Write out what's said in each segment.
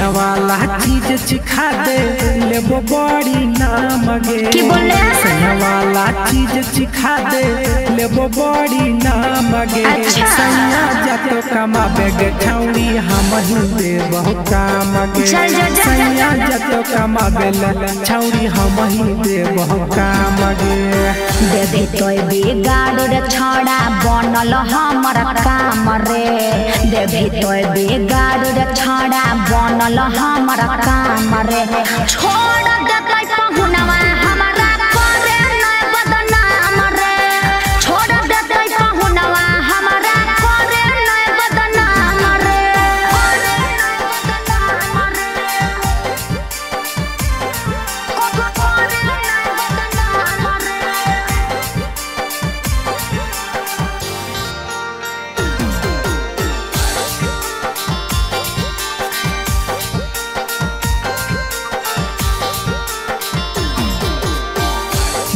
सैया वाला चीज चिखा दे लेबो बड़ी नाम गे। सैया वाला चीज चिखा दे लेबो बड़ी नाम गे। सैया जतो कमाबे गे छौरी हम ही देबो काम गे। सैया जतो कमाबे छौरी हम ही देबो काम गे। देबे तोय बिगाड़ रे छौड़ा बनल हमर काम रे। देबे तोय बिगाड़ रे छौड़ा बनल हमर काम रे। छोड़ देतै पहुनवा हमरा करे नै बदनाम रे। छोड़ देतै पहुनवा हमरा करे नै बदनाम रे।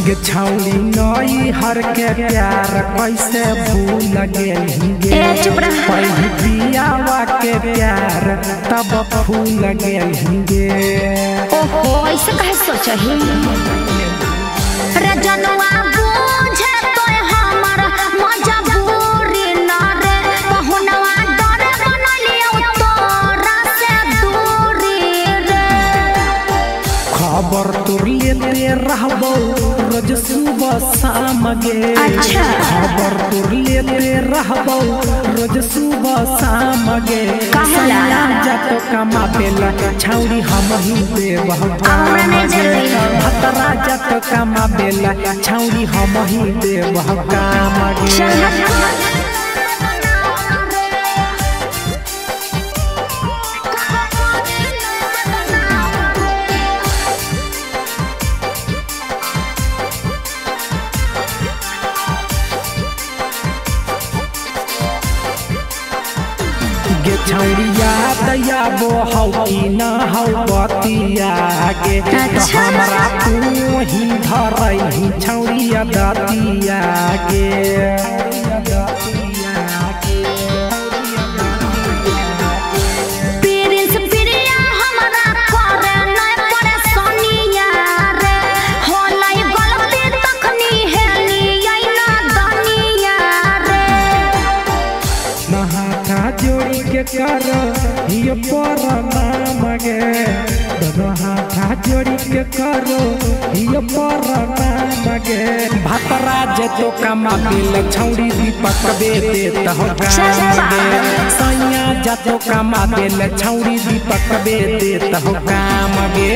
गे छौरी नई हर के प्यार कैसे भूल गेली गे। पहली पियावा के प्यार तब भूल गेली गे। ओहो ऐसे कहे सोचही रे जनवा बुझे तोय हमर मजबूरी न रे। पहुनवा डरे बनलियौ तोरा से दूरी रे। खबर तोर लेते रहबो रोज सुबह शाम गे। खबर तोर लेते रहबो रोज सुबह शाम गे। सैया जतो कमाबे छौरी हम ही देबो काम गे। भतरा जतो कमाबे छौरी हम ही देबो काम गे। गे छौरिया दयाबो हौ कि न हौ बतिया गे। हमरा तू ही धरही छौरिया दतिया गे। जोड़ी के कर ये पर नाम गे। दोनों हाथ जोड़ी के करो ये पर नाम गे। भतरा जतो कमाबे छौरी दीपक बे देत हो काम गे। सैया जतो कमाबे छौरी दीपक बे देत हो काम गे।